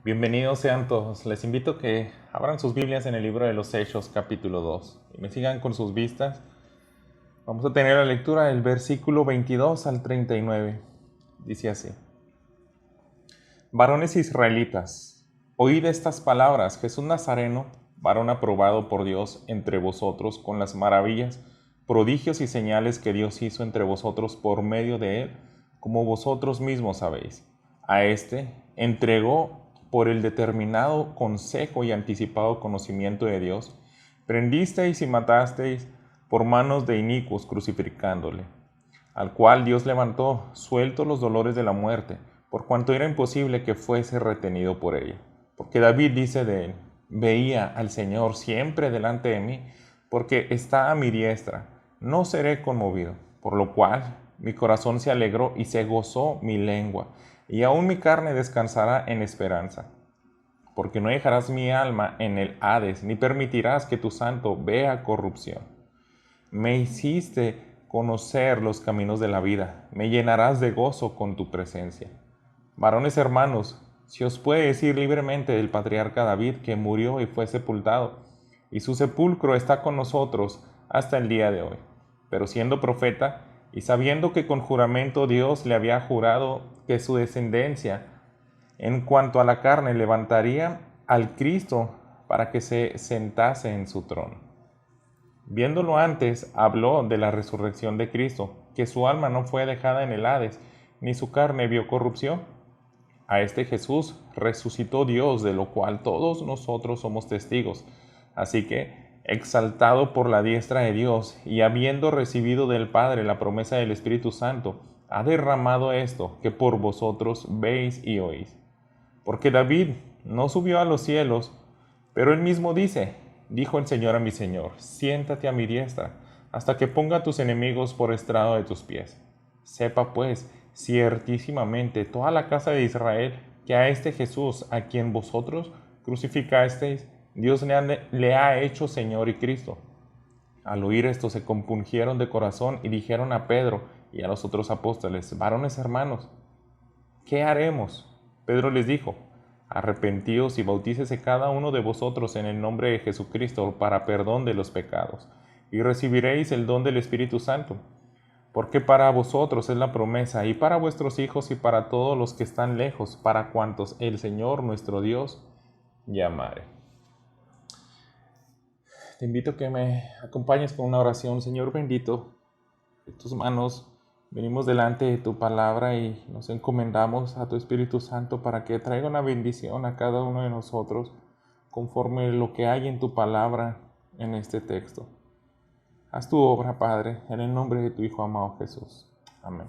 Bienvenidos sean todos. Les invito a que abran sus Biblias en el libro de los Hechos, capítulo 2, y me sigan con sus vistas. Vamos a tener la lectura del versículo 22 al 39. Dice así: Varones israelitas, oíd estas palabras. Jesús Nazareno, varón aprobado por Dios entre vosotros con las maravillas, prodigios y señales que Dios hizo entre vosotros por medio de él, como vosotros mismos sabéis. A éste entregó por el determinado consejo y anticipado conocimiento de Dios, prendisteis y matasteis por manos de inicuos crucificándole, al cual Dios levantó, sueltos los dolores de la muerte, por cuanto era imposible que fuese retenido por ella. Porque David dice de él: veía al Señor siempre delante de mí, porque está a mi diestra, no seré conmovido. Por lo cual mi corazón se alegró y se gozó mi lengua, y aún mi carne descansará en esperanza. Porque no dejarás mi alma en el Hades, ni permitirás que tu santo vea corrupción. Me hiciste conocer los caminos de la vida, me llenarás de gozo con tu presencia. Varones hermanos, si os puede decir libremente del patriarca David, que murió y fue sepultado, y su sepulcro está con nosotros hasta el día de hoy. Pero siendo profeta, y sabiendo que con juramento Dios le había jurado que su descendencia, en cuanto a la carne, levantaría al Cristo para que se sentase en su trono. Viéndolo antes, habló de la resurrección de Cristo, que su alma no fue dejada en el Hades, ni su carne vio corrupción. A este Jesús resucitó Dios, de lo cual todos nosotros somos testigos. Así que, exaltado por la diestra de Dios, y habiendo recibido del Padre la promesa del Espíritu Santo, ha derramado esto que por vosotros veis y oís. Porque David no subió a los cielos, pero él mismo dice: dijo el Señor a mi Señor, siéntate a mi diestra, hasta que ponga a tus enemigos por estrado de tus pies. Sepa pues ciertísimamente toda la casa de Israel que a este Jesús, a quien vosotros crucificasteis, Dios le ha hecho Señor y Cristo. Al oír esto se compungieron de corazón y dijeron a Pedro y a los otros apóstoles: varones hermanos, ¿qué haremos? Pedro les dijo: arrepentíos y bautícese cada uno de vosotros en el nombre de Jesucristo para perdón de los pecados, y recibiréis el don del Espíritu Santo. Porque para vosotros es la promesa, y para vuestros hijos y para todos los que están lejos, para cuantos el Señor nuestro Dios llamare. Te invito a que me acompañes con una oración. Señor bendito, en tus manos venimos delante de tu palabra y nos encomendamos a tu Espíritu Santo para que traiga una bendición a cada uno de nosotros conforme lo que hay en tu palabra en este texto. Haz tu obra, Padre, en el nombre de tu Hijo amado Jesús. Amén.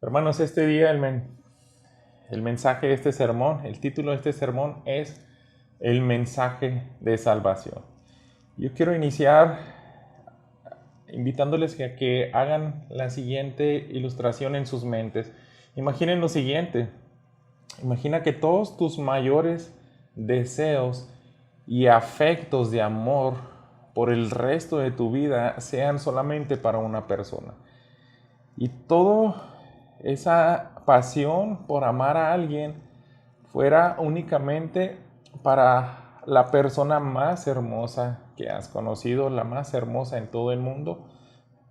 Hermanos, este día el mensaje de este sermón, el título de este sermón es el mensaje de salvación. Yo quiero iniciar invitándoles a que hagan la siguiente ilustración en sus mentes. Imaginen lo siguiente: imagina que todos tus mayores deseos y afectos de amor por el resto de tu vida sean solamente para una persona. Y toda esa pasión por amar a alguien fuera únicamente para la persona más hermosa que has conocido, la más hermosa en todo el mundo.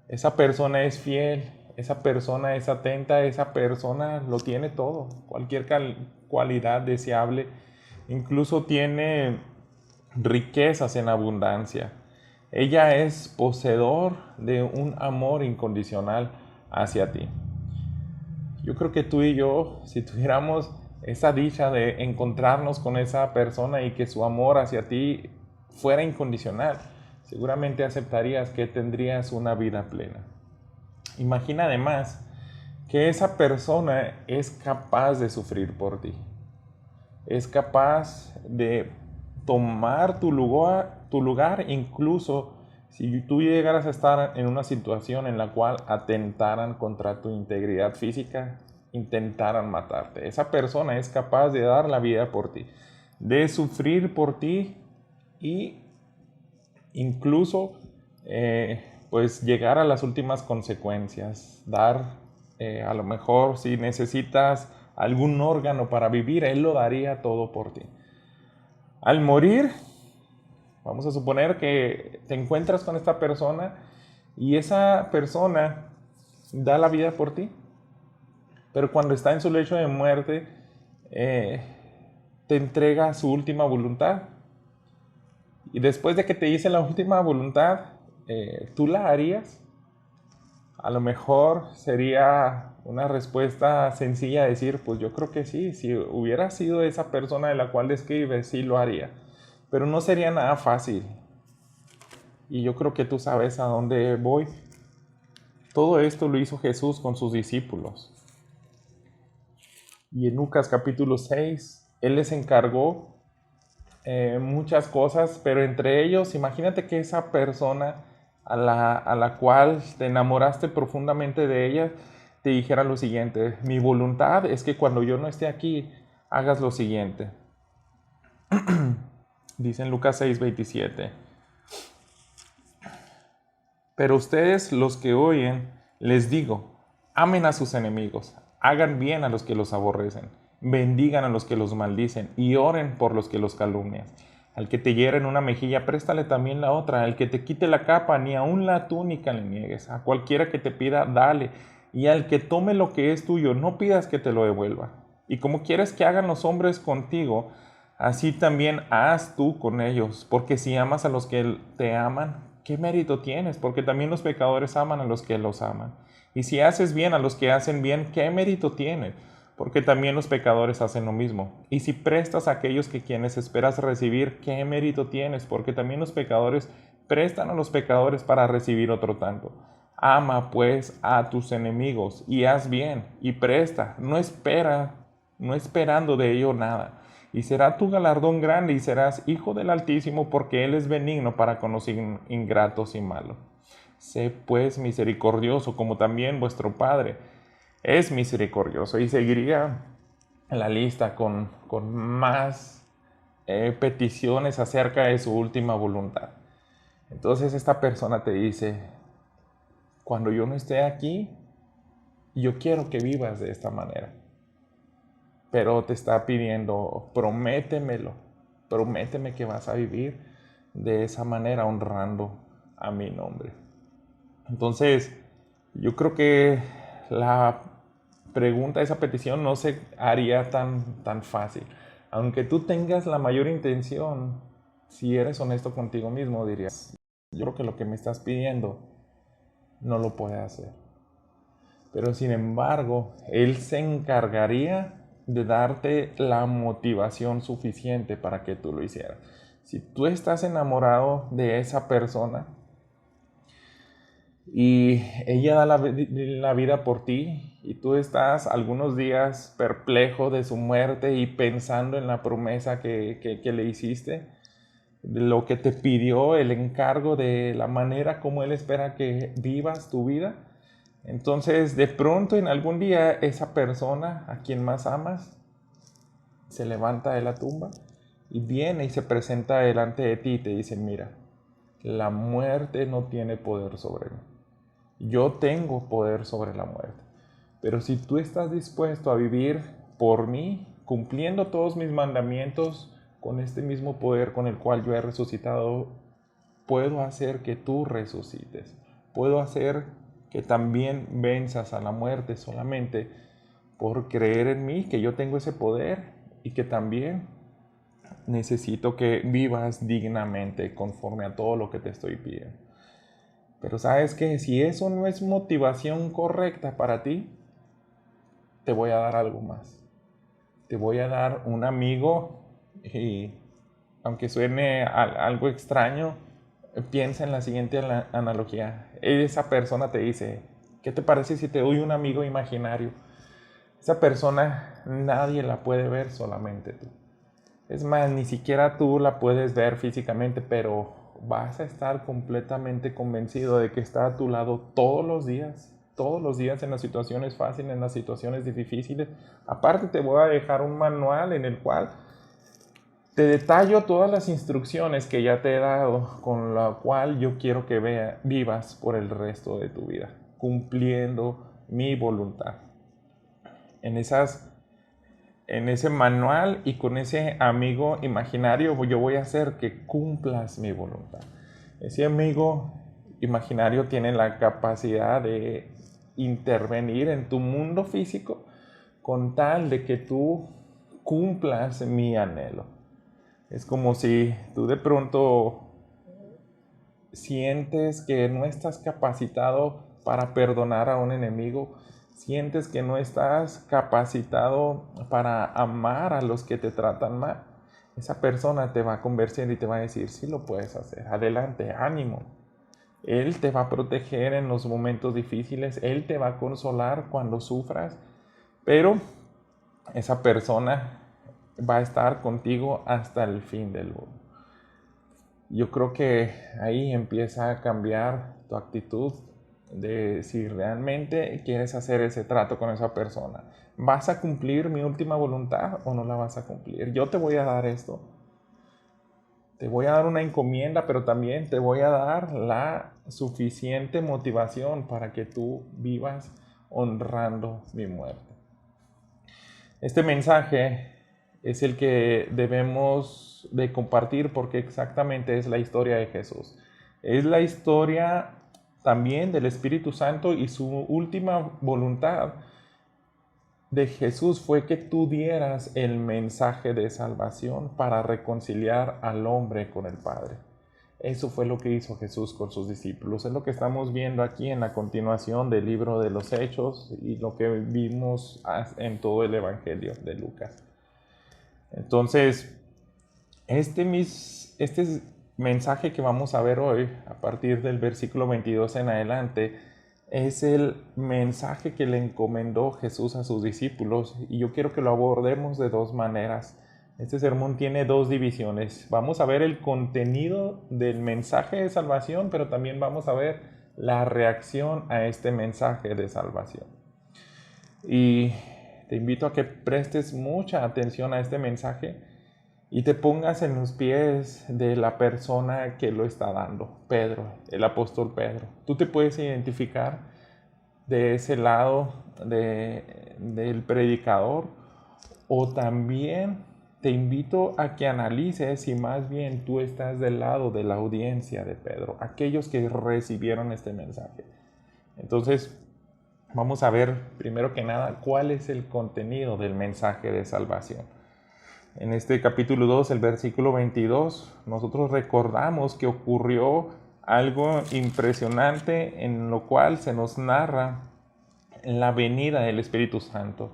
Esa persona es fiel, esa persona es atenta, esa persona lo tiene todo, cualquier cualidad deseable, incluso tiene riquezas en abundancia. Ella es poseedor de un amor incondicional hacia ti. Yo creo que tú y yo, si tuviéramos esa dicha de encontrarnos con esa persona y que su amor hacia ti fuera incondicional, seguramente aceptarías que tendrías una vida plena. Imagina además que esa persona es capaz de sufrir por ti. Es capaz de tomar tu lugar, incluso si tú llegaras a estar en una situación en la cual atentaran contra tu integridad física, intentaran matarte. Esa persona es capaz de dar la vida por ti, de sufrir por ti y incluso pues llegar a las últimas consecuencias, dar a lo mejor si necesitas algún órgano para vivir, Él lo daría todo por ti. Al morir, vamos a suponer que te encuentras con esta persona y esa persona da la vida por ti, pero cuando está en su lecho de muerte, eh, te entrega su última voluntad. Y después de que te dice la última voluntad, ¿tú la harías? A lo mejor sería una respuesta sencilla decir, pues yo creo que sí, si hubiera sido esa persona de la cual describes, sí lo haría. Pero no sería nada fácil. Y yo creo que tú sabes a dónde voy. Todo esto lo hizo Jesús con sus discípulos. Y en Lucas capítulo 6, Él les encargó muchas cosas, pero entre ellos, imagínate que esa persona a la cual te enamoraste profundamente de ella, te dijera lo siguiente: mi voluntad es que cuando yo no esté aquí, hagas lo siguiente. Dice en Lucas 6:27. Pero ustedes, los que oyen, les digo, amen a sus enemigos, hagan bien a los que los aborrecen, bendigan a los que los maldicen y oren por los que los calumnian. Al que te hiere en una mejilla, préstale también la otra. Al que te quite la capa, ni aun la túnica le niegues. A cualquiera que te pida, dale. Y al que tome lo que es tuyo, no pidas que te lo devuelva. Y como quieres que hagan los hombres contigo, así también haz tú con ellos. Porque si amas a los que te aman, ¿qué mérito tienes? Porque también los pecadores aman a los que los aman. Y si haces bien a los que hacen bien, ¿qué mérito tienes? Porque también los pecadores hacen lo mismo. Y si prestas a aquellos que quienes esperas recibir, ¿qué mérito tienes? Porque también los pecadores prestan a los pecadores para recibir otro tanto. Ama pues a tus enemigos y haz bien y presta, no esperando de ello nada. Y será tu galardón grande y serás hijo del Altísimo, porque Él es benigno para con los ingratos y malos. Sé pues misericordioso, como también vuestro Padre es misericordioso. Y seguiría la lista con más peticiones acerca de su última voluntad. Entonces esta persona te dice, cuando yo no esté aquí, yo quiero que vivas de esta manera. Pero te está pidiendo, prométemelo, prométeme que vas a vivir de esa manera honrando a mi nombre. Entonces, yo creo que la pregunta, esa petición no se haría tan fácil. Aunque tú tengas la mayor intención, si eres honesto contigo mismo, dirías, yo creo que lo que me estás pidiendo no lo puede hacer. Pero sin embargo, Él se encargaría de darte la motivación suficiente para que tú lo hicieras. Si tú estás enamorado de esa persona y ella da la vida por ti y tú estás algunos días perplejo de su muerte y pensando en la promesa que le hiciste, de lo que te pidió, el encargo de la manera como Él espera que vivas tu vida, entonces de pronto en algún día esa persona a quien más amas se levanta de la tumba y viene y se presenta delante de ti y te dice, mira, la muerte no tiene poder sobre mí. Yo tengo poder sobre la muerte. Pero si tú estás dispuesto a vivir por mí, cumpliendo todos mis mandamientos con este mismo poder con el cual yo he resucitado, puedo hacer que tú resucites. Puedo hacer que también venzas a la muerte solamente por creer en mí, que yo tengo ese poder y que también necesito que vivas dignamente conforme a todo lo que te estoy pidiendo. Pero sabes que si eso no es motivación correcta para ti, te voy a dar algo más. Te voy a dar un amigo y aunque suene algo extraño, piensa en la siguiente analogía. Esa persona te dice, ¿qué te parece si te doy un amigo imaginario? Esa persona nadie la puede ver, solamente tú. Es más, ni siquiera tú la puedes ver físicamente, pero vas a estar completamente convencido de que está a tu lado todos los días en las situaciones fáciles, en las situaciones difíciles. Aparte te voy a dejar un manual en el cual te detallo todas las instrucciones que ya te he dado, con la cual yo quiero que vivas por el resto de tu vida, cumpliendo mi voluntad. En esas en ese manual y con ese amigo imaginario yo voy a hacer que cumplas mi voluntad. Ese amigo imaginario tiene la capacidad de intervenir en tu mundo físico con tal de que tú cumplas mi anhelo. Es como si tú de pronto sientes que no estás capacitado para perdonar a un enemigo, sientes que no estás capacitado para amar a los que te tratan mal. Esa persona te va a convencer y te va a decir, sí lo puedes hacer, adelante, ánimo. Él te va a proteger en los momentos difíciles, Él te va a consolar cuando sufras, pero esa persona va a estar contigo hasta el fin del mundo. Yo creo que ahí empieza a cambiar tu actitud de si realmente quieres hacer ese trato con esa persona. ¿Vas a cumplir mi última voluntad o no la vas a cumplir? Yo te voy a dar esto. Te voy a dar una encomienda, pero también te voy a dar la suficiente motivación para que tú vivas honrando mi muerte. Este mensaje es el que debemos de compartir porque exactamente es la historia de Jesús. Es la historia también del Espíritu Santo y su última voluntad de Jesús fue que tú dieras el mensaje de salvación para reconciliar al hombre con el Padre. Eso fue lo que hizo Jesús con sus discípulos. Es lo que estamos viendo aquí en la continuación del libro de los Hechos y lo que vimos en todo el Evangelio de Lucas. Entonces, este mensaje que vamos a ver hoy, a partir del versículo 22 en adelante, es el mensaje que le encomendó Jesús a sus discípulos y yo quiero que lo abordemos de dos maneras. Este sermón tiene dos divisiones. Vamos a ver el contenido del mensaje de salvación, pero también vamos a ver la reacción a este mensaje de salvación. Y te invito a que prestes mucha atención a este mensaje y te pongas en los pies de la persona que lo está dando, Pedro, el apóstol Pedro. Tú te puedes identificar de ese lado del predicador o también te invito a que analices si más bien tú estás del lado de la audiencia de Pedro, aquellos que recibieron este mensaje. Entonces, vamos a ver primero que nada cuál es el contenido del mensaje de salvación. En este capítulo 2, el versículo 22, nosotros recordamos que ocurrió algo impresionante en lo cual se nos narra la venida del Espíritu Santo.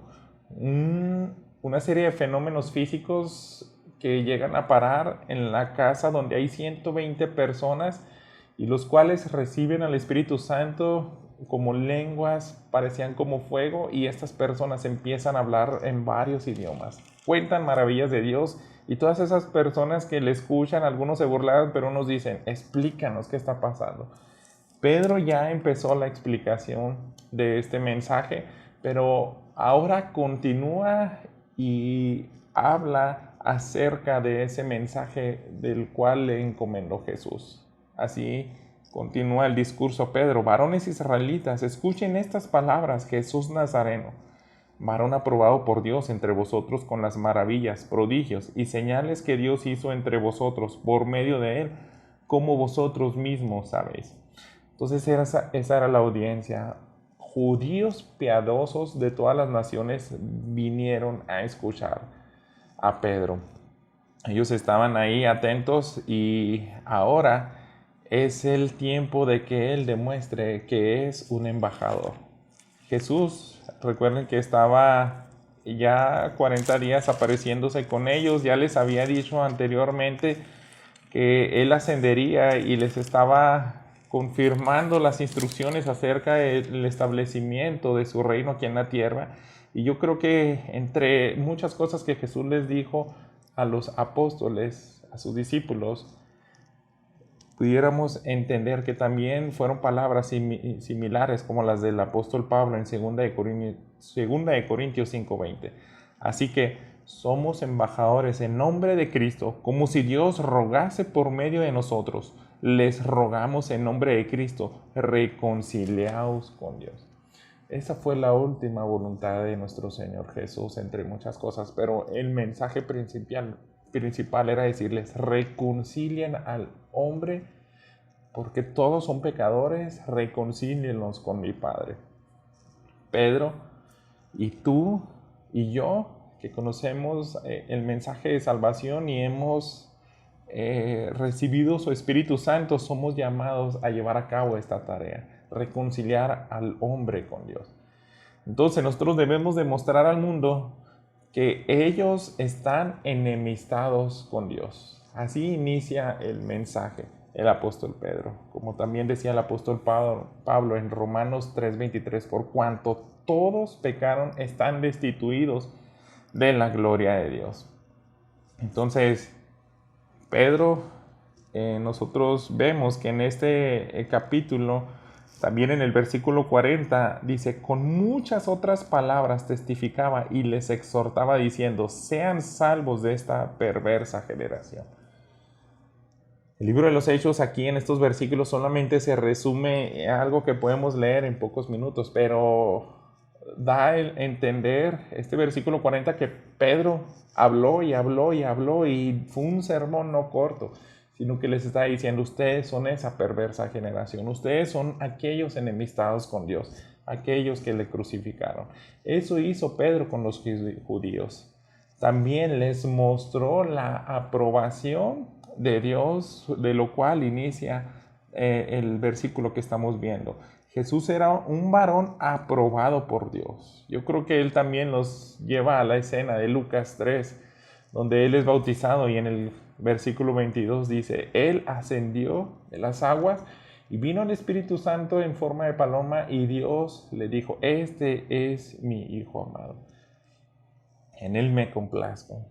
Una serie de fenómenos físicos que llegan a parar en la casa donde hay 120 personas y los cuales reciben al Espíritu Santo como lenguas, parecían como fuego y estas personas empiezan a hablar en varios idiomas. Cuentan maravillas de Dios y todas esas personas que le escuchan, algunos se burlaban, pero unos dicen, explícanos qué está pasando. Pedro ya empezó la explicación de este mensaje, pero ahora continúa y habla acerca de ese mensaje del cual le encomendó Jesús. Así continúa el discurso Pedro. Varones israelitas, escuchen estas palabras, Jesús Nazareno, varón aprobado por Dios entre vosotros con las maravillas, prodigios y señales que Dios hizo entre vosotros por medio de él, como vosotros mismos sabéis. Entonces esa era la audiencia. Judíos piadosos de todas las naciones vinieron a escuchar a Pedro. Ellos estaban ahí atentos y ahora es el tiempo de que él demuestre que es un embajador. Jesús, recuerden que estaba ya 40 días apareciéndose con ellos, ya les había dicho anteriormente que él ascendería y les estaba confirmando las instrucciones acerca del establecimiento de su reino aquí en la tierra. Y yo creo que entre muchas cosas que Jesús les dijo a los apóstoles, a sus discípulos, pudiéramos entender que también fueron palabras similares como las del apóstol Pablo en 2 de Corintios 5:20. Así que somos embajadores en nombre de Cristo, como si Dios rogase por medio de nosotros. Les rogamos en nombre de Cristo, reconciliaos con Dios. Esa fue la última voluntad de nuestro Señor Jesús, entre muchas cosas, pero el mensaje principal era decirles, reconcilien al hombre, porque todos son pecadores, reconcílienlos con mi Padre. Pedro, y tú y yo, que conocemos el mensaje de salvación y hemos recibido su Espíritu Santo, somos llamados a llevar a cabo esta tarea, reconciliar al hombre con Dios. Entonces nosotros debemos demostrar al mundo que ellos están enemistados con Dios. Así inicia el mensaje el apóstol Pedro, como también decía el apóstol Pablo en Romanos 3:23, por cuanto todos pecaron, están destituidos de la gloria de Dios. Entonces, Pedro, nosotros vemos que en este capítulo, también en el versículo 40, dice, con muchas otras palabras testificaba y les exhortaba diciendo, sean salvos de esta perversa generación. El libro de los Hechos aquí en estos versículos solamente se resume algo que podemos leer en pocos minutos, pero da a entender este versículo 40 que Pedro habló y habló y habló y fue un sermón no corto, sino que les está diciendo, ustedes son esa perversa generación, ustedes son aquellos enemistados con Dios, aquellos que le crucificaron. Eso hizo Pedro con los judíos. También les mostró la aprobación de Dios, de lo cual inicia el versículo que estamos viendo. Jesús era un varón aprobado por Dios. Yo creo que él también nos lleva a la escena de Lucas 3, donde él es bautizado y en el versículo 22 dice, él ascendió de las aguas y vino el Espíritu Santo en forma de paloma y Dios le dijo, este es mi Hijo amado, en él me complazco.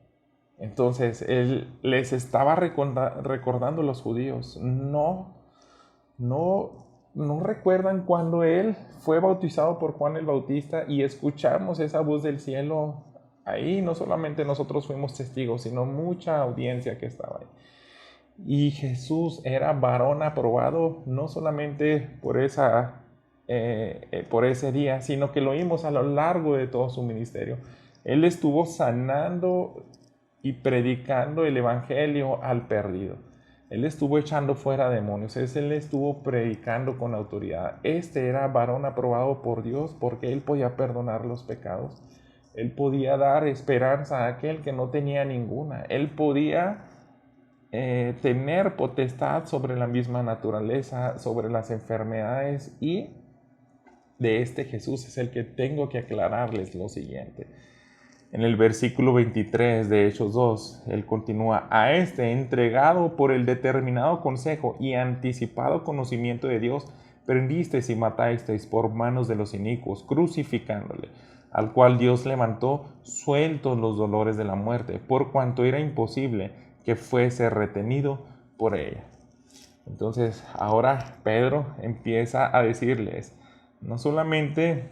Entonces, él les estaba recordando a los judíos, no recuerdan cuando él fue bautizado por Juan el Bautista y escuchamos esa voz del cielo. Ahí no solamente nosotros fuimos testigos, sino mucha audiencia que estaba ahí. Y Jesús era varón aprobado, no solamente por ese día, sino que lo vimos a lo largo de todo su ministerio. Él estuvo sanando y predicando el evangelio al perdido. Él estuvo echando fuera demonios. Él estuvo predicando con autoridad. Este era varón aprobado por Dios porque él podía perdonar los pecados. Él podía dar esperanza a aquel que no tenía ninguna. Él podía tener potestad sobre la misma naturaleza, sobre las enfermedades. Y de este Jesús es el que tengo que aclararles lo siguiente. En el versículo 23 de Hechos 2, él continúa, a este entregado por el determinado consejo y anticipado conocimiento de Dios, prendisteis y matasteis por manos de los inicuos, crucificándole, al cual Dios levantó sueltos los dolores de la muerte, por cuanto era imposible que fuese retenido por ella. Entonces, ahora Pedro empieza a decirles, no solamente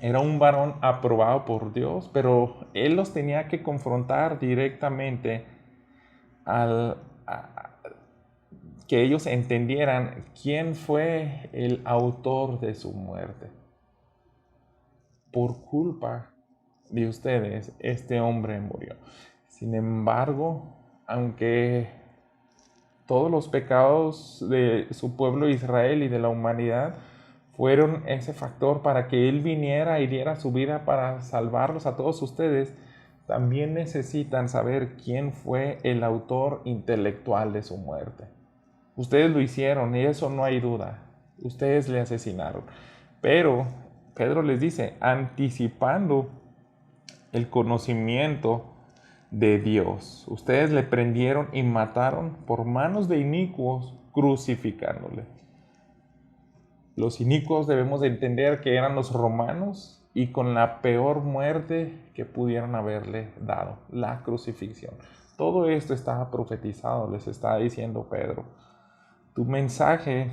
era un varón aprobado por Dios, pero él los tenía que confrontar directamente que ellos entendieran quién fue el autor de su muerte. Por culpa de ustedes, este hombre murió. Sin embargo, aunque todos los pecados de su pueblo Israel y de la humanidad fueron ese factor para que Él viniera y diera su vida para salvarlos a todos ustedes, también necesitan saber quién fue el autor intelectual de su muerte. Ustedes lo hicieron y eso no hay duda. Ustedes le asesinaron. Pero Pedro les dice, anticipando el conocimiento de Dios. Ustedes le prendieron y mataron por manos de inicuos, crucificándole. Los inicuos debemos de entender que eran los romanos y con la peor muerte que pudieran haberle dado, la crucifixión. Todo esto estaba profetizado, les está diciendo Pedro. Tu mensaje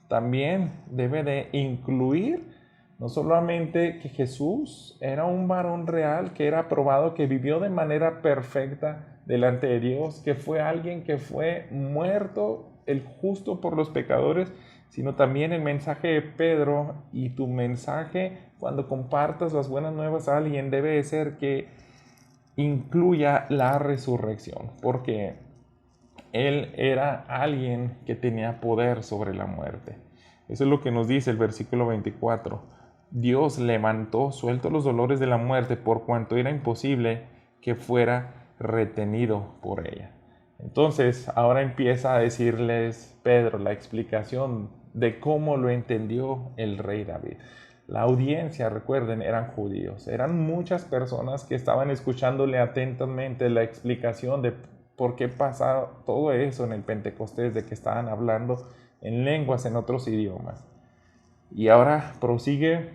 también debe de incluir no solamente que Jesús era un varón real, que era aprobado, que vivió de manera perfecta delante de Dios, que fue alguien que fue muerto, el justo por los pecadores, sino también el mensaje de Pedro y tu mensaje cuando compartas las buenas nuevas a alguien debe de ser que incluya la resurrección, porque él era alguien que tenía poder sobre la muerte. Eso es lo que nos dice el versículo 24. Dios levantó sueltos los dolores de la muerte por cuanto era imposible que fuera retenido por ella. Entonces, ahora empieza a decirles Pedro la explicación de cómo lo entendió el rey David. La audiencia, recuerden, eran judíos. Eran muchas personas que estaban escuchándole atentamente la explicación de por qué pasa todo eso en el Pentecostés, de que estaban hablando en lenguas, en otros idiomas. Y ahora prosigue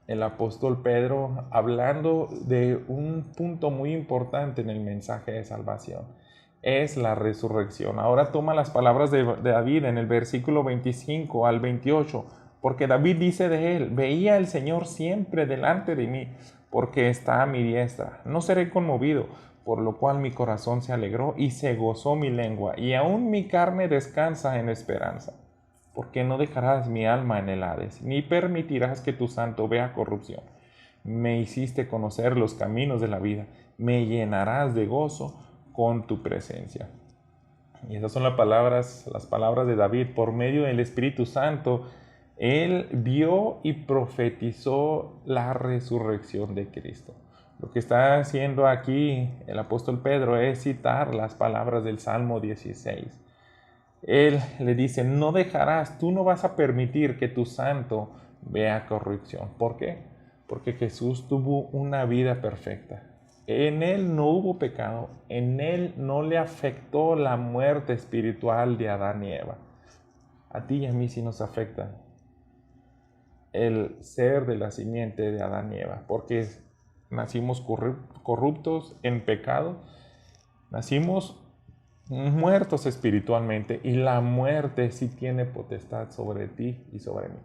el apóstol Pedro hablando de un punto muy importante en el mensaje de salvación. Es la resurrección. Ahora toma las palabras de David en el versículo 25 al 28, porque David dice de él: veía al Señor siempre delante de mí, porque está a mi diestra. No seré conmovido, por lo cual mi corazón se alegró y se gozó mi lengua, y aún mi carne descansa en esperanza. Porque no dejarás mi alma en el Hades, ni permitirás que tu santo vea corrupción. Me hiciste conocer los caminos de la vida, me llenarás de gozo con tu presencia. Y esas son las palabras de David. Por medio del Espíritu Santo, él vio y profetizó la resurrección de Cristo. Lo que está haciendo aquí el apóstol Pedro es citar las palabras del Salmo 16. Él le dice: no dejarás, tú no vas a permitir que tu santo vea corrupción. ¿Por qué? Porque Jesús tuvo una vida perfecta. En él no hubo pecado, en él no le afectó la muerte espiritual de Adán y Eva. A ti y a mí sí nos afecta el ser de la simiente de Adán y Eva, porque nacimos corruptos en pecado, nacimos muertos espiritualmente, y la muerte sí tiene potestad sobre ti y sobre mí.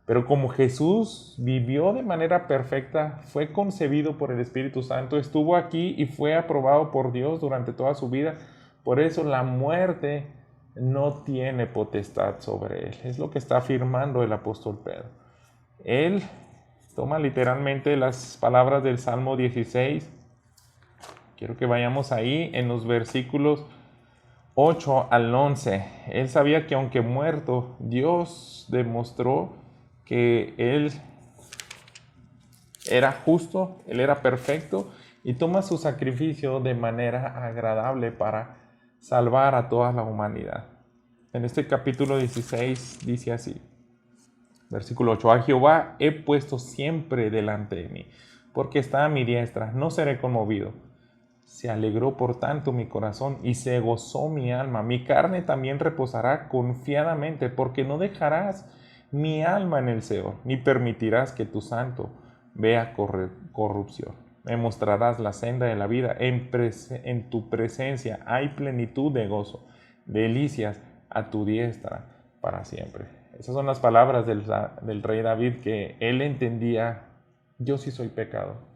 Pero como Jesús vivió de manera perfecta, fue concebido por el Espíritu Santo, estuvo aquí y fue aprobado por Dios durante toda su vida, por eso la muerte no tiene potestad sobre él. Es lo que está afirmando el apóstol Pedro. Él toma literalmente las palabras del Salmo 16. Quiero que vayamos ahí en los versículos 8 al 11. Él sabía que aunque muerto, Dios demostró que Él era justo, Él era perfecto, y toma su sacrificio de manera agradable para salvar a toda la humanidad. En este capítulo 16 dice así, versículo 8: a Jehová he puesto siempre delante de mí, porque está a mi diestra, no seré conmovido. Se alegró por tanto mi corazón y se gozó mi alma. Mi carne también reposará confiadamente, porque no dejarás mi alma en el Seol, ni permitirás que tu santo vea corrupción. Me mostrarás la senda de la vida. En tu presencia hay plenitud de gozo, delicias a tu diestra para siempre. Esas son las palabras del rey David, que él entendía: yo sí soy pecado.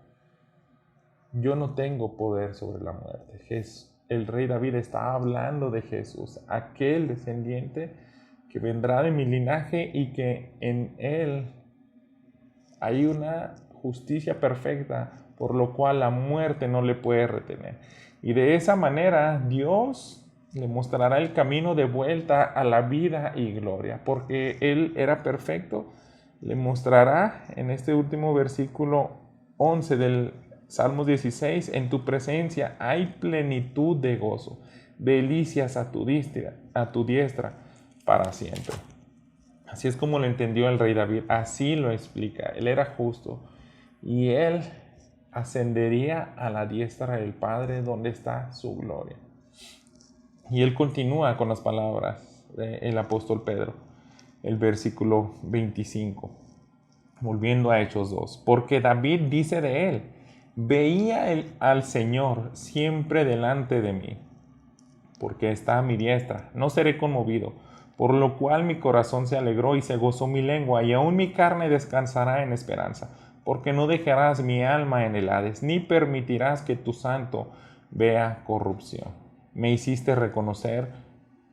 Yo no tengo poder sobre la muerte. El rey David está hablando de Jesús, aquel descendiente que vendrá de mi linaje y que en él hay una justicia perfecta, por lo cual la muerte no le puede retener. Y de esa manera Dios le mostrará el camino de vuelta a la vida y gloria, porque él era perfecto. Le mostrará en este último versículo 11 del Salmos 16: en tu presencia hay plenitud de gozo, delicias a tu diestra para siempre. Así es como lo entendió el rey David, así lo explica. Él era justo y él ascendería a la diestra del Padre, donde está su gloria. Y él continúa con las palabras del apóstol Pedro, el versículo 25, volviendo a Hechos 2, porque David dice de él: veía al Señor siempre delante de mí, porque está a mi diestra, no seré conmovido, por lo cual mi corazón se alegró y se gozó mi lengua, y aún mi carne descansará en esperanza, porque no dejarás mi alma en el Hades, ni permitirás que tu santo vea corrupción. Me hiciste reconocer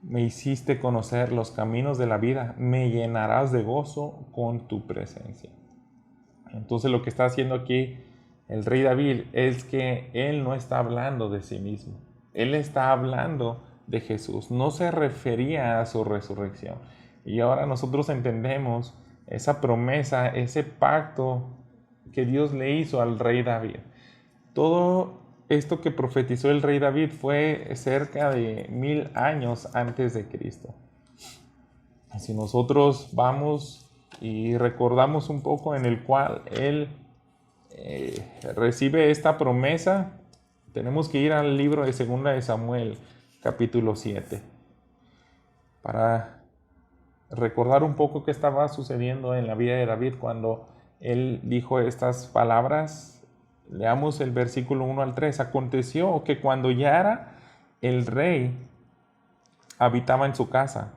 me hiciste conocer los caminos de la vida, me llenarás de gozo con tu presencia. Entonces lo que está haciendo aquí el rey David es que él no está hablando de sí mismo, él está hablando de Jesús, no se refería a su resurrección. Y ahora nosotros entendemos esa promesa, ese pacto que Dios le hizo al rey David. Todo esto que profetizó el rey David fue cerca de 1000 años antes de Cristo. Si nosotros vamos y recordamos un poco en el cual él recibe esta promesa, tenemos que ir al libro de 2 de Samuel, capítulo 7, para recordar un poco qué estaba sucediendo en la vida de David cuando él dijo estas palabras. Leamos el versículo 1 al 3. Aconteció que cuando ya era el rey, habitaba en su casa,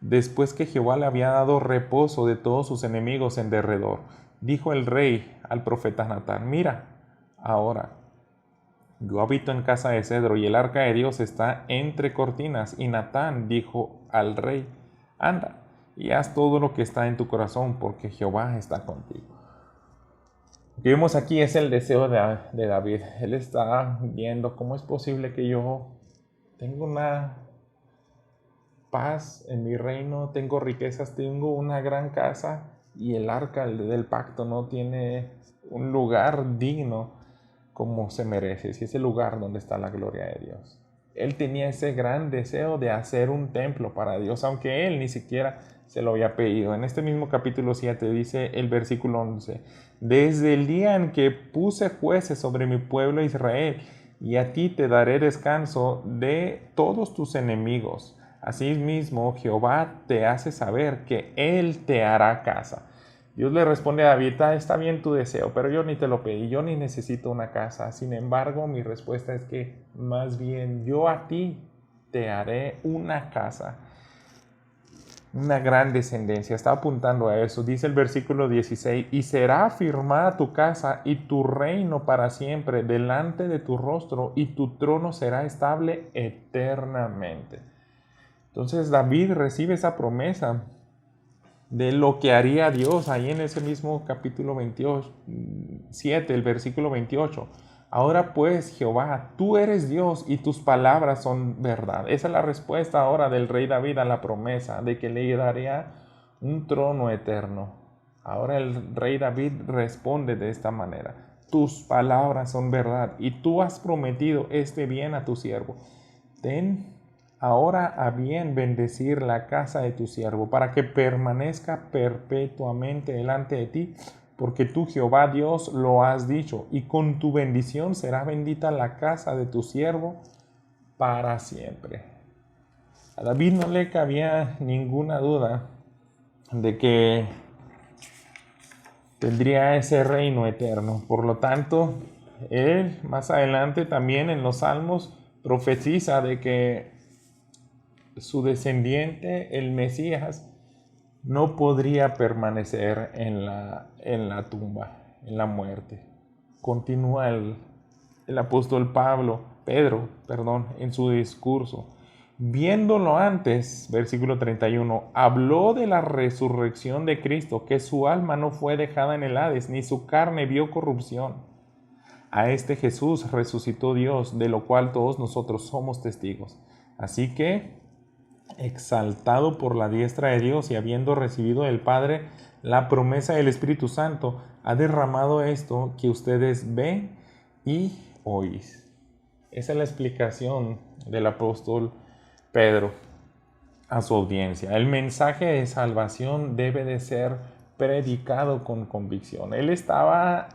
después que Jehová le había dado reposo de todos sus enemigos en derredor, dijo el rey al profeta Natán: mira, ahora yo habito en casa de cedro y el arca de Dios está entre cortinas. Y Natán dijo al rey: anda y haz todo lo que está en tu corazón, porque Jehová está contigo. Lo que vemos aquí es el deseo de David. Él está viendo cómo es posible que yo tengo una paz en mi reino, tengo riquezas, tengo una gran casa, y el arca del pacto no tiene un lugar digno como se merece, si es el lugar donde está la gloria de Dios. Él tenía ese gran deseo de hacer un templo para Dios, aunque él ni siquiera se lo había pedido. En este mismo capítulo 7 dice el versículo 11: desde el día en que puse jueces sobre mi pueblo Israel, y a ti te daré descanso de todos tus enemigos. Asimismo, Jehová te hace saber que Él te hará casa. Dios le responde a David: está bien tu deseo, pero yo ni te lo pedí, yo ni necesito una casa. Sin embargo, mi respuesta es que más bien yo a ti te haré una casa, una gran descendencia. Está apuntando a eso. Dice el versículo 16: y será afirmada tu casa y tu reino para siempre delante de tu rostro, y tu trono será estable eternamente. Entonces David recibe esa promesa de lo que haría Dios ahí en ese mismo capítulo 7, el versículo 28. Ahora pues, Jehová, tú eres Dios y tus palabras son verdad. Esa es la respuesta ahora del rey David a la promesa de que le daría un trono eterno. Ahora el rey David responde de esta manera: tus palabras son verdad y tú has prometido este bien a tu siervo. Ten ahora a bien bendecir la casa de tu siervo, para que permanezca perpetuamente delante de ti, porque tú, Jehová Dios, lo has dicho, y con tu bendición será bendita la casa de tu siervo para siempre. A David no le cabía ninguna duda de que tendría ese reino eterno. Por lo tanto, él más adelante también en los Salmos profetiza de que su descendiente, el Mesías, no podría permanecer en la tumba, en la muerte. Continúa el apóstol Pedro, en su discurso. Viéndolo antes, versículo 31, habló de la resurrección de Cristo, que su alma no fue dejada en el Hades, ni su carne vio corrupción. A este Jesús resucitó Dios, de lo cual todos nosotros somos testigos. Así que, exaltado por la diestra de Dios y habiendo recibido del Padre la promesa del Espíritu Santo, ha derramado esto que ustedes ven y oís. Esa es la explicación del apóstol Pedro a su audiencia. El mensaje de salvación debe de ser predicado con convicción. Él estaba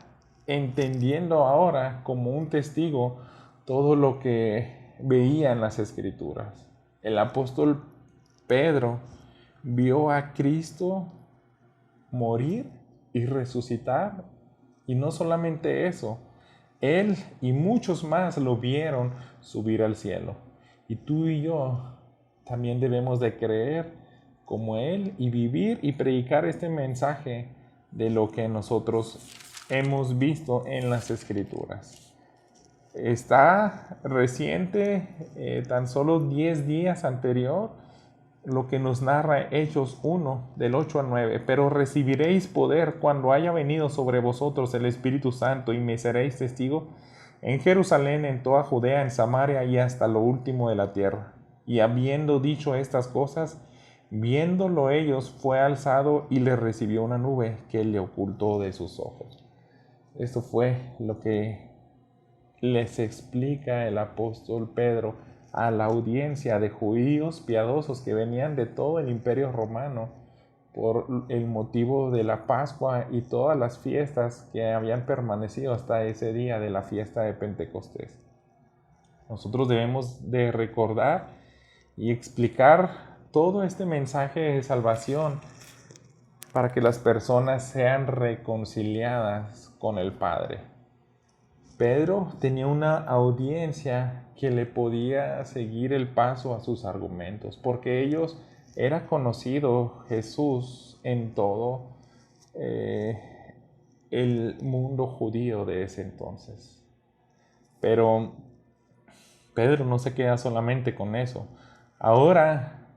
entendiendo ahora como un testigo todo lo que veía en las Escrituras. El apóstol Pedro vio a Cristo morir y resucitar, y no solamente eso, él y muchos más lo vieron subir al cielo. Y tú y yo también debemos de creer como él y vivir y predicar este mensaje de lo que nosotros hemos visto en las Escrituras. Está reciente, tan solo 10 días anterior, lo que nos narra Hechos 1, del 8 al 9. Pero recibiréis poder cuando haya venido sobre vosotros el Espíritu Santo y me seréis testigo en Jerusalén, en toda Judea, en Samaria y hasta lo último de la tierra. Y habiendo dicho estas cosas, viéndolo ellos, fue alzado y le recibió una nube que le ocultó de sus ojos. Esto fue lo que les explica el apóstol Pedro a la audiencia de judíos piadosos que venían de todo el imperio romano por el motivo de la Pascua y todas las fiestas que habían permanecido hasta ese día de la fiesta de Pentecostés. Nosotros debemos de recordar y explicar todo este mensaje de salvación para que las personas sean reconciliadas con el Padre. Pedro tenía una audiencia que le podía seguir el paso a sus argumentos, porque era conocido Jesús en todo el mundo judío de ese entonces. Pero Pedro no se queda solamente con eso. Ahora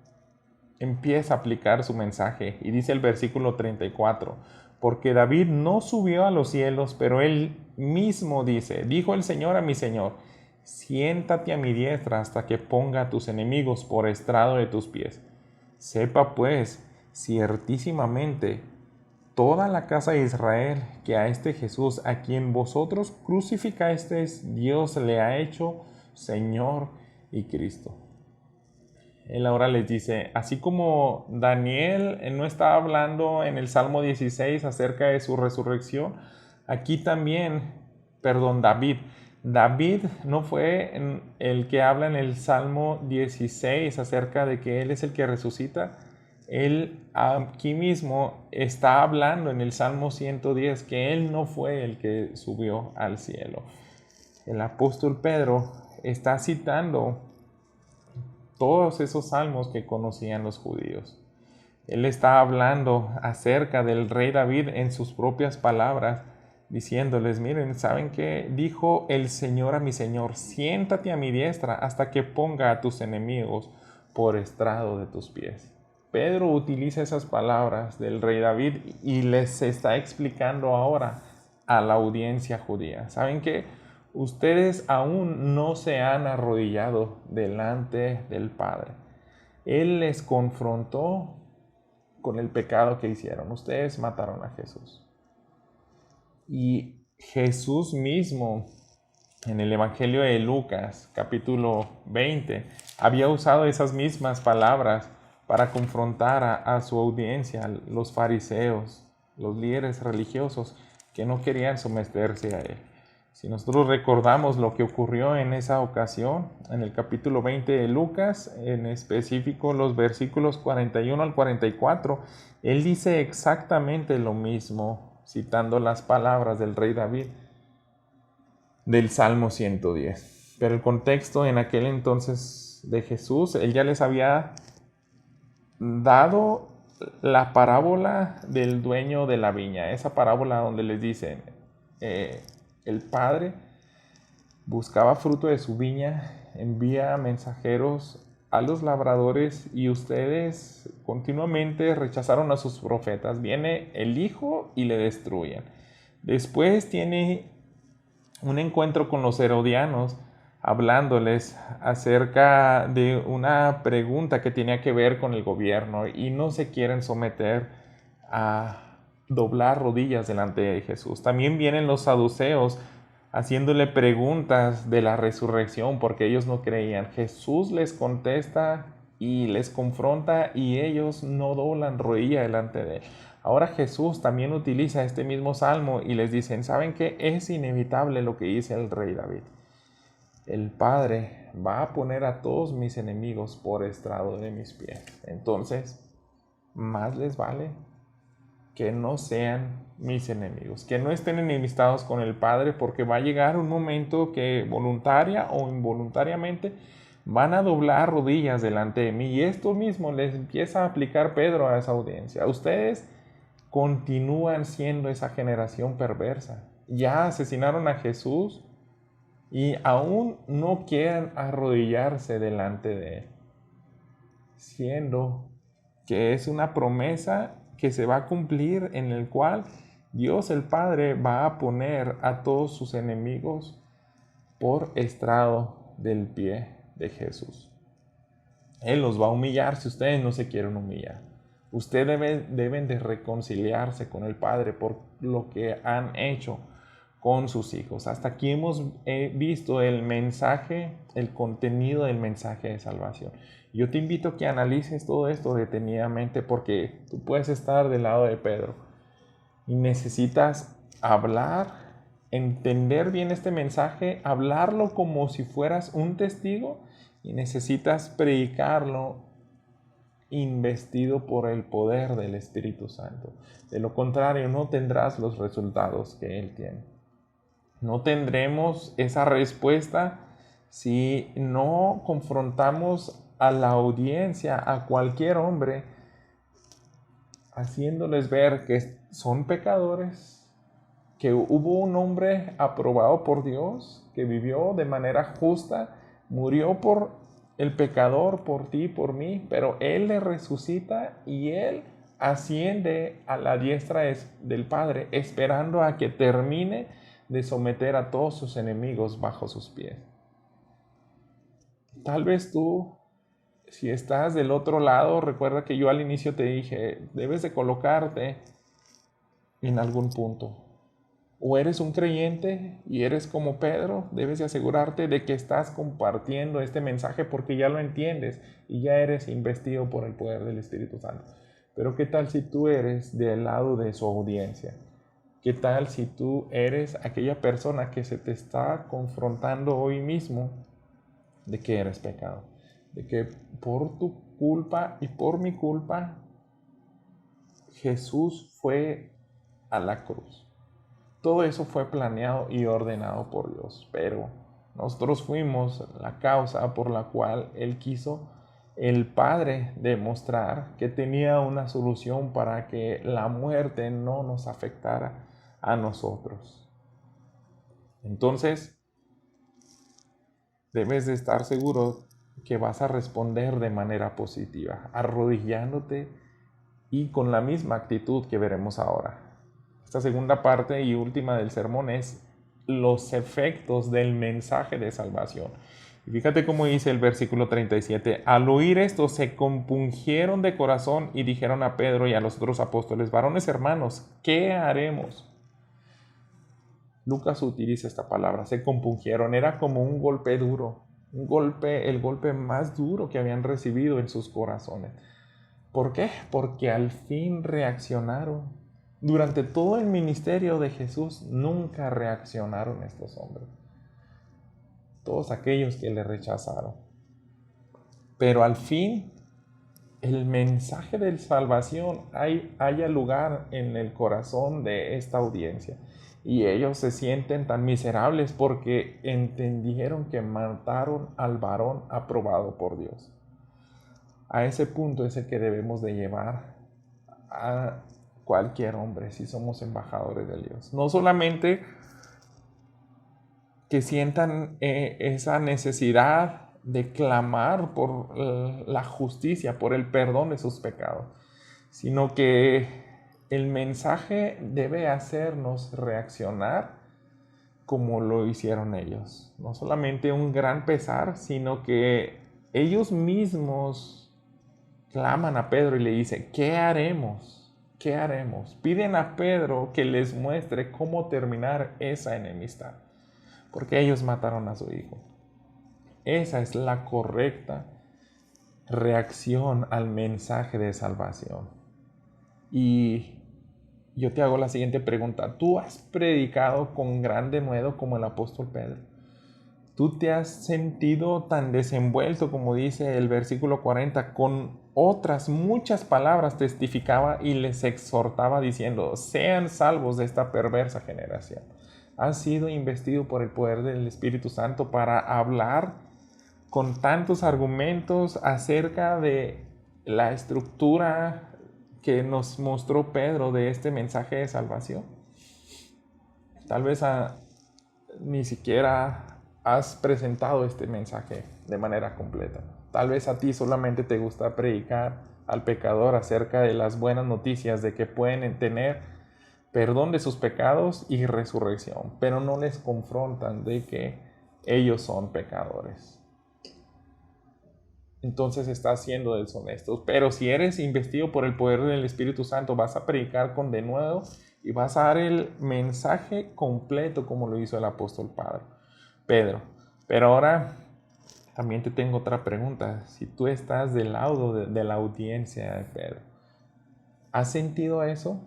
empieza a aplicar su mensaje y dice el versículo 34, porque David no subió a los cielos, pero él mismo dice, dijo el Señor a mi Señor, siéntate a mi diestra hasta que ponga a tus enemigos por estrado de tus pies. Sepa pues, ciertísimamente, toda la casa de Israel, que a este Jesús, a quien vosotros crucificasteis, Dios le ha hecho Señor y Cristo. Él ahora les dice, así como Daniel no estaba hablando en el Salmo 16 acerca de su resurrección, aquí también, David no fue el que habla en el Salmo 16 acerca de que Él es el que resucita. Él aquí mismo está hablando en el Salmo 110 que Él no fue el que subió al cielo. El apóstol Pedro está citando todos esos salmos que conocían los judíos. Él está hablando acerca del rey David en sus propias palabras, diciéndoles, miren, ¿saben qué? Dijo el Señor a mi Señor, siéntate a mi diestra hasta que ponga a tus enemigos por estrado de tus pies. Pedro utiliza esas palabras del rey David y les está explicando ahora a la audiencia judía. ¿Saben qué? Ustedes aún no se han arrodillado delante del Padre. Él les confrontó con el pecado que hicieron. Ustedes mataron a Jesús. Y Jesús mismo, en el Evangelio de Lucas, capítulo 20, había usado esas mismas palabras para confrontar a su audiencia, los fariseos, los líderes religiosos que no querían someterse a él. Si nosotros recordamos lo que ocurrió en esa ocasión, en el capítulo 20 de Lucas, en específico los versículos 41 al 44, él dice exactamente lo mismo, citando las palabras del rey David del Salmo 110. Pero el contexto en aquel entonces de Jesús, él ya les había dado la parábola del dueño de la viña, esa parábola donde les dicen, el padre buscaba fruto de su viña, envía mensajeros a los labradores y ustedes continuamente rechazaron a sus profetas. Viene el hijo y le destruyen. Después tiene un encuentro con los herodianos hablándoles acerca de una pregunta que tenía que ver con el gobierno y no se quieren someter a doblar rodillas delante de Jesús. También vienen los saduceos haciéndole preguntas de la resurrección porque ellos no creían. Jesús les contesta y les confronta y ellos no doblan rodilla delante de él. Ahora Jesús también utiliza este mismo salmo y les dicen, ¿saben qué? Es inevitable lo que dice el rey David. El Padre va a poner a todos mis enemigos por estrado de mis pies. Entonces, más les vale que no sean mis enemigos, que no estén enemistados con el Padre, porque va a llegar un momento que voluntaria o involuntariamente van a doblar rodillas delante de mí. Y esto mismo les empieza a aplicar Pedro a esa audiencia. Ustedes continúan siendo esa generación perversa. Ya asesinaron a Jesús, y aún no quieren arrodillarse delante de Él, siendo que es una promesa que se va a cumplir, en el cual Dios el Padre va a poner a todos sus enemigos por estrado del pie de Jesús. Él los va a humillar si ustedes no se quieren humillar. Ustedes deben de reconciliarse con el Padre por lo que han hecho con sus hijos. Hasta aquí hemos visto el mensaje, el contenido del mensaje de salvación. Yo te invito a que analices todo esto detenidamente, porque tú puedes estar del lado de Pedro y necesitas hablar, entender bien este mensaje, hablarlo como si fueras un testigo, y necesitas predicarlo investido por el poder del Espíritu Santo. De lo contrario, no tendrás los resultados que Él tiene. No tendremos esa respuesta si no confrontamos a la audiencia, a cualquier hombre, haciéndoles ver que son pecadores, que hubo un hombre aprobado por Dios, que vivió de manera justa, murió por el pecador, por ti, por mí, pero Él le resucita y Él asciende a la diestra del Padre, esperando a que termine de someter a todos sus enemigos bajo sus pies. Tal vez tú, si estás del otro lado, recuerda que yo al inicio te dije, debes de colocarte en algún punto. O eres un creyente y eres como Pedro, debes de asegurarte de que estás compartiendo este mensaje porque ya lo entiendes y ya eres investido por el poder del Espíritu Santo. Pero ¿qué tal si tú eres del lado de su audiencia? ¿Qué tal si tú eres aquella persona que se te está confrontando hoy mismo de que eres pecado? De que por tu culpa y por mi culpa Jesús fue a la cruz. Todo eso fue planeado y ordenado por Dios, pero nosotros fuimos la causa por la cual Él quiso, el Padre, demostrar que tenía una solución para que la muerte no nos afectara a nosotros. Entonces, debes de estar seguro que vas a responder de manera positiva, arrodillándote y con la misma actitud que veremos ahora. Esta segunda parte y última del sermón es los efectos del mensaje de salvación. Y fíjate cómo dice el versículo 37. Al oír esto se compungieron de corazón y dijeron a Pedro y a los otros apóstoles, varones hermanos, ¿qué haremos? Lucas utiliza esta palabra, se compungieron. Era como un golpe duro, el golpe más duro que habían recibido en sus corazones. ¿Por qué? Porque al fin reaccionaron. Durante todo el ministerio de Jesús nunca reaccionaron estos hombres. Todos aquellos que le rechazaron. Pero al fin el mensaje de salvación haya lugar en el corazón de esta audiencia. Y ellos se sienten tan miserables porque entendieron que mataron al varón aprobado por Dios. A ese punto es el que debemos de llevar a cualquier hombre si somos embajadores de Dios. No solamente que sientan esa necesidad de clamar por la justicia, por el perdón de sus pecados, sino que el mensaje debe hacernos reaccionar como lo hicieron ellos. No solamente un gran pesar, sino que ellos mismos claman a Pedro y le dicen, ¿qué haremos? ¿Qué haremos? Piden a Pedro que les muestre cómo terminar esa enemistad, porque ellos mataron a su hijo. Esa es la correcta reacción al mensaje de salvación. Y yo te hago la siguiente pregunta. ¿Tú has predicado con gran denuedo como el apóstol Pedro? ¿Tú te has sentido tan desenvuelto como dice el versículo 40? Con otras muchas palabras testificaba y les exhortaba diciendo, sean salvos de esta perversa generación. Has sido investido por el poder del Espíritu Santo para hablar con tantos argumentos acerca de la estructura que nos mostró Pedro de este mensaje de salvación. Tal vez ni siquiera has presentado este mensaje de manera completa. Tal vez a ti solamente te gusta predicar al pecador acerca de las buenas noticias de que pueden tener perdón de sus pecados y resurrección, pero no les confrontan de que ellos son pecadores. Entonces estás siendo deshonesto. Pero si eres investido por el poder del Espíritu Santo, vas a predicar con denuedo y vas a dar el mensaje completo como lo hizo el apóstol Pedro. Pero ahora también te tengo otra pregunta. Si tú estás del lado de la audiencia de Pedro, ¿has sentido eso?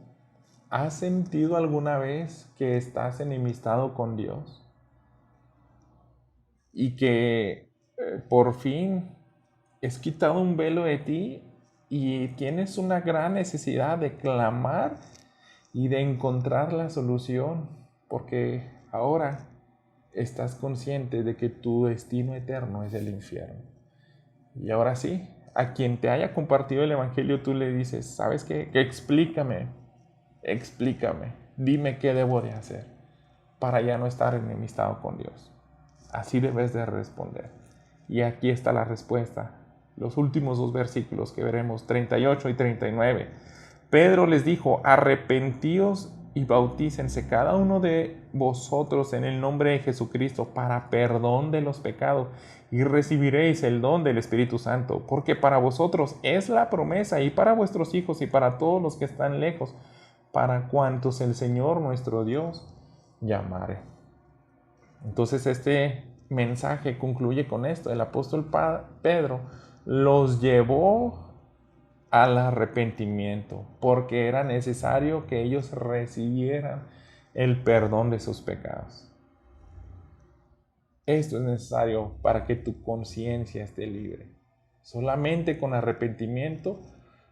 ¿Has sentido alguna vez que estás enemistado con Dios? Y que por fin es quitado un velo de ti y tienes una gran necesidad de clamar y de encontrar la solución, porque ahora estás consciente de que tu destino eterno es el infierno. Y ahora sí, a quien te haya compartido el Evangelio, tú le dices, ¿sabes qué? Explícame, dime qué debo de hacer para ya no estar enemistado con Dios. Así debes de responder. Y aquí está la respuesta. Los últimos 2 versículos que veremos, 38 y 39. Pedro les dijo, arrepentíos y bautícense cada uno de vosotros en el nombre de Jesucristo para perdón de los pecados y recibiréis el don del Espíritu Santo, porque para vosotros es la promesa y para vuestros hijos y para todos los que están lejos, para cuantos el Señor nuestro Dios llamare. Entonces este mensaje concluye con esto. El apóstol Pedro los llevó al arrepentimiento porque era necesario que ellos recibieran el perdón de sus pecados. Esto es necesario para que tu conciencia esté libre. Solamente con arrepentimiento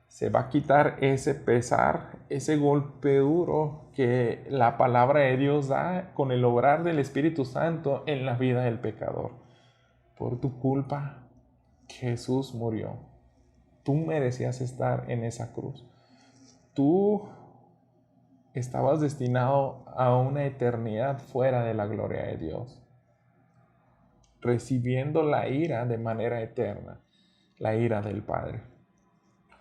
se va a quitar ese pesar, ese golpe duro que la palabra de Dios da con el obrar del Espíritu Santo en la vida del pecador. Por tu culpa, Jesús murió. Tú merecías estar en esa cruz. Tú estabas destinado a una eternidad fuera de la gloria de Dios, recibiendo la ira de manera eterna, la ira del Padre.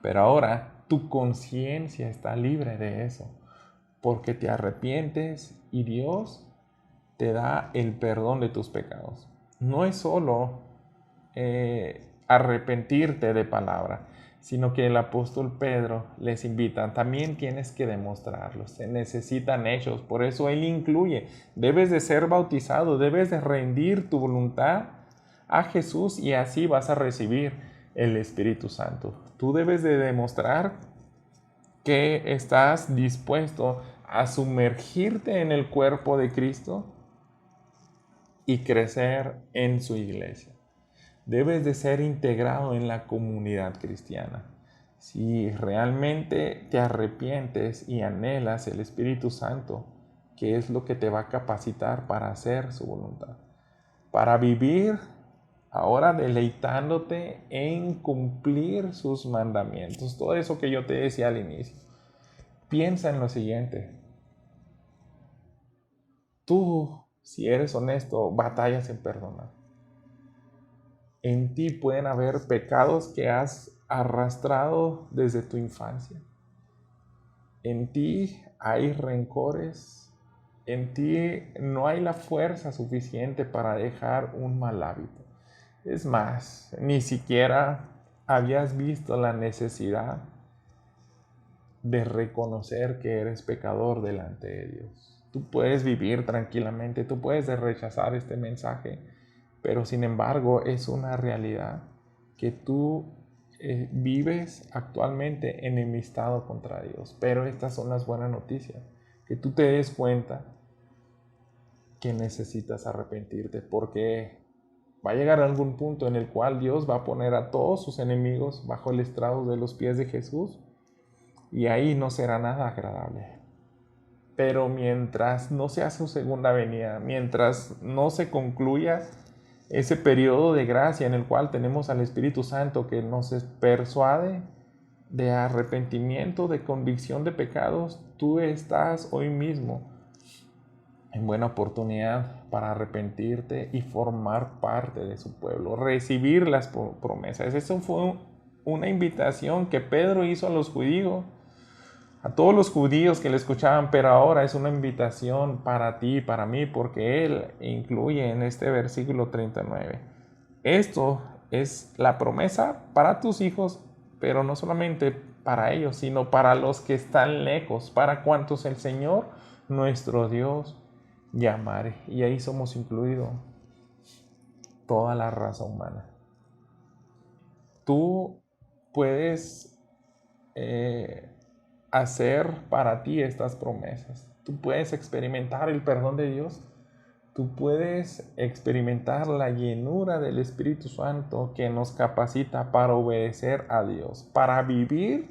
Pero ahora tu conciencia está libre de eso, porque te arrepientes y Dios te da el perdón de tus pecados. No es solo arrepentirte de palabra, sino que el apóstol Pedro les invita, también tienes que demostrarlo, se necesitan hechos, por eso él incluye, debes de ser bautizado, debes de rendir tu voluntad a Jesús y así vas a recibir el Espíritu Santo. Tú debes de demostrar que estás dispuesto a sumergirte en el cuerpo de Cristo y crecer en su iglesia. Debes de ser integrado en la comunidad cristiana. Si realmente te arrepientes y anhelas el Espíritu Santo, que es lo que te va a capacitar para hacer su voluntad, para vivir ahora deleitándote en cumplir sus mandamientos. Todo eso que yo te decía al inicio. Piensa en lo siguiente. Tú, si eres honesto, batallas en perdonar. En ti pueden haber pecados que has arrastrado desde tu infancia. En ti hay rencores. En ti no hay la fuerza suficiente para dejar un mal hábito. Es más, ni siquiera habías visto la necesidad de reconocer que eres pecador delante de Dios. Tú puedes vivir tranquilamente, tú puedes rechazar este mensaje, pero sin embargo es una realidad que tú vives actualmente enemistado contra Dios. Pero estas son las buenas noticias, que tú te des cuenta que necesitas arrepentirte, porque va a llegar algún punto en el cual Dios va a poner a todos sus enemigos bajo el estrado de los pies de Jesús y ahí no será nada agradable. Pero mientras no sea su segunda venida, mientras no se concluya ese periodo de gracia en el cual tenemos al Espíritu Santo que nos persuade de arrepentimiento, de convicción de pecados, tú estás hoy mismo en buena oportunidad para arrepentirte y formar parte de su pueblo, recibir las promesas. Eso fue una invitación que Pedro hizo a los judíos, a todos los judíos que le escuchaban, pero ahora es una invitación para ti y para mí, porque él incluye en este versículo 39. Esto es la promesa para tus hijos, pero no solamente para ellos, sino para los que están lejos, para cuantos el Señor, nuestro Dios, llamare. Y ahí somos incluidos toda la raza humana. Tú puedes hacer para ti estas promesas. Tú puedes experimentar el perdón de Dios. Tú puedes experimentar la llenura del Espíritu Santo que nos capacita para obedecer a Dios, para vivir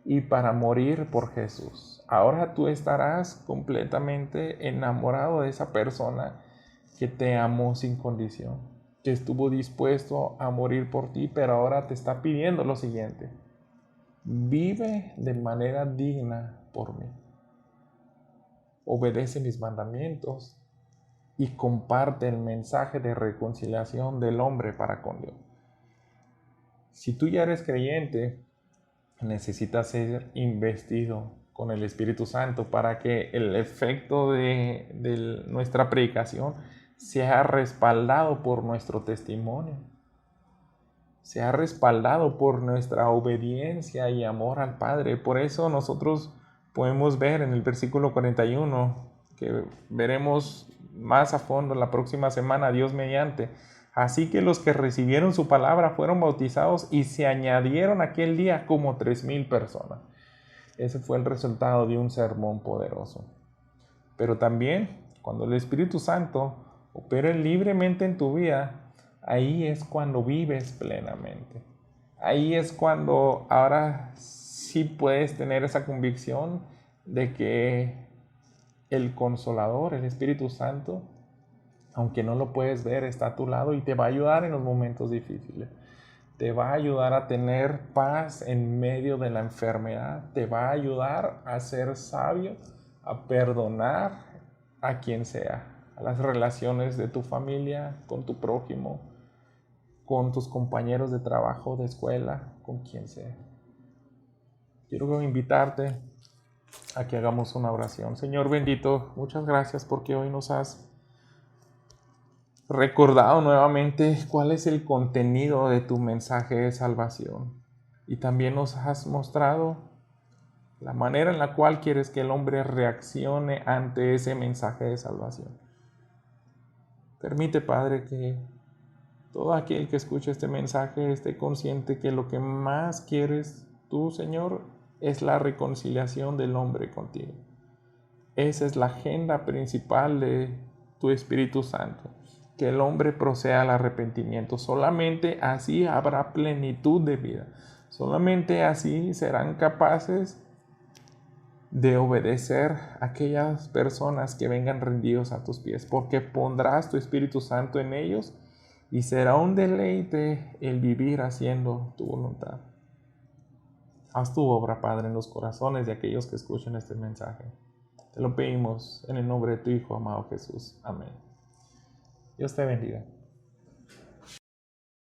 y para morir por Jesús. Ahora tú estarás completamente enamorado de esa persona que te amó sin condición, que estuvo dispuesto a morir por ti, pero ahora te está pidiendo lo siguiente: vive de manera digna por mí. Obedece mis mandamientos y comparte el mensaje de reconciliación del hombre para con Dios. Si tú ya eres creyente, necesitas ser investido con el Espíritu Santo para que el efecto de nuestra predicación sea respaldado por nuestro testimonio, sea respaldado por nuestra obediencia y amor al Padre. Por eso nosotros podemos ver en el versículo 41, que veremos más a fondo la próxima semana, Dios mediante. Así que los que recibieron su palabra fueron bautizados y se añadieron aquel día como 3,000 personas. Ese fue el resultado de un sermón poderoso. Pero también, cuando el Espíritu Santo opere libremente en tu vida, ahí es cuando vives plenamente. Ahí es cuando ahora sí puedes tener esa convicción de que el Consolador, el Espíritu Santo, aunque no lo puedes ver, está a tu lado y te va a ayudar en los momentos difíciles. Te va a ayudar a tener paz en medio de la enfermedad. Te va a ayudar a ser sabio, a perdonar a quien sea, a las relaciones de tu familia, con tu prójimo, con tus compañeros de trabajo, de escuela, con quien sea. Quiero invitarte a que hagamos una oración. Señor bendito, muchas gracias porque hoy nos has recordado nuevamente cuál es el contenido de tu mensaje de salvación. Y también nos has mostrado la manera en la cual quieres que el hombre reaccione ante ese mensaje de salvación. Permite, Padre, que todo aquel que escuche este mensaje esté consciente que lo que más quieres tú, Señor, es la reconciliación del hombre contigo. Esa es la agenda principal de tu Espíritu Santo, que el hombre proceda al arrepentimiento. Solamente así habrá plenitud de vida. Solamente así serán capaces de obedecer a aquellas personas que vengan rendidos a tus pies, porque pondrás tu Espíritu Santo en ellos y será un deleite el vivir haciendo tu voluntad. Haz tu obra, Padre, en los corazones de aquellos que escuchen este mensaje. Te lo pedimos en el nombre de tu Hijo amado Jesús. Amén. Dios te bendiga.